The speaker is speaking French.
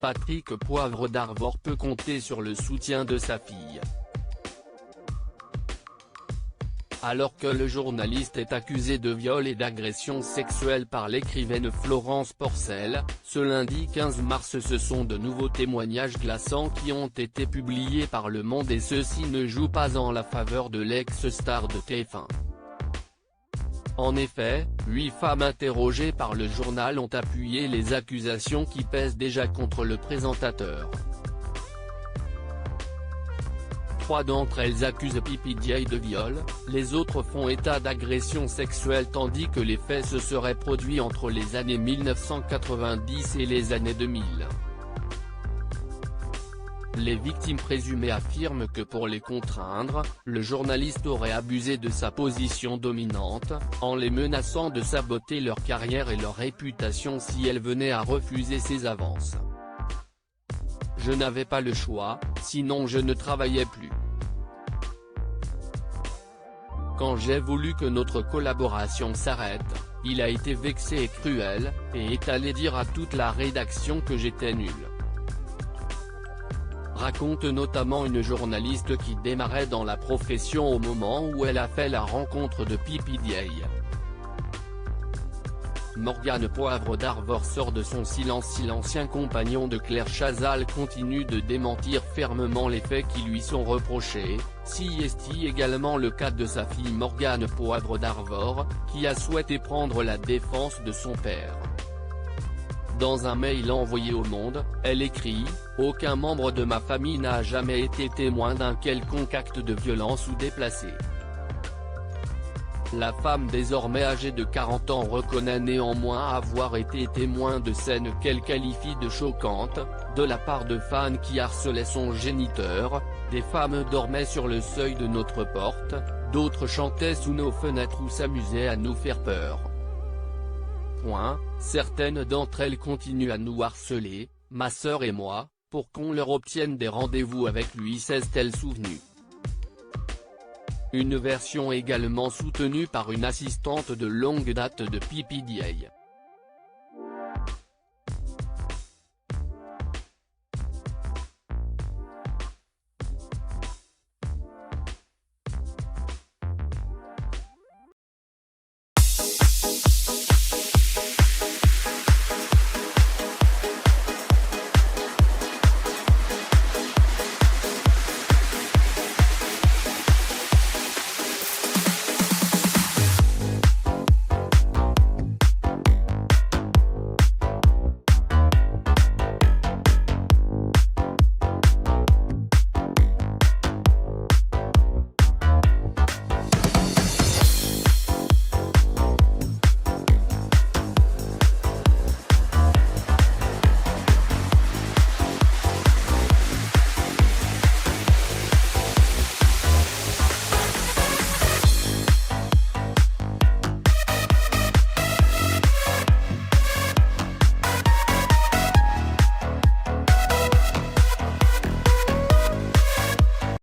Patrick Poivre d'Arvor peut compter sur le soutien de sa fille. Alors que le journaliste est accusé de viol et d'agression sexuelle par l'écrivaine Florence Porcel, ce lundi 15 mars ce sont de nouveaux témoignages glaçants qui ont été publiés par Le Monde et ceux-ci ne jouent pas en la faveur de l'ex-star de TF1. En effet, 8 femmes interrogées par le journal ont appuyé les accusations qui pèsent déjà contre le présentateur. 3 d'entre elles accusent PPDA de viol, les autres font état d'agression sexuelle tandis que les faits se seraient produits entre les années 1990 et les années 2000. Les victimes présumées affirment que pour les contraindre, le journaliste aurait abusé de sa position dominante, en les menaçant de saboter leur carrière et leur réputation si elles venaient à refuser ses avances. Je n'avais pas le choix, sinon je ne travaillais plus. Quand j'ai voulu que notre collaboration s'arrête, il a été vexé et cruel, et est allé dire à toute la rédaction que j'étais nul. Raconte notamment une journaliste qui démarrait dans la profession au moment où elle a fait la rencontre de PPDA. Morgane Poivre d'Arvor sort de son silence si l'ancien compagnon de Claire Chazal continue de démentir fermement les faits qui lui sont reprochés, si est également le cas de sa fille Morgane Poivre d'Arvor, qui a souhaité prendre la défense de son père. Dans un mail envoyé au Monde, elle écrit « Aucun membre de ma famille n'a jamais été témoin d'un quelconque acte de violence ou déplacé ». La femme désormais âgée de 40 ans reconnaît néanmoins avoir été témoin de scènes qu'elle qualifie de choquantes, de la part de fans qui harcelaient son géniteur, des femmes dormaient sur le seuil de notre porte, d'autres chantaient sous nos fenêtres ou s'amusaient à nous faire peur. Certaines d'entre elles continuent à nous harceler, ma sœur et moi, pour qu'on leur obtienne des rendez-vous avec lui, s'est-elle souvenue. Une version également soutenue par une assistante de longue date de PPDA.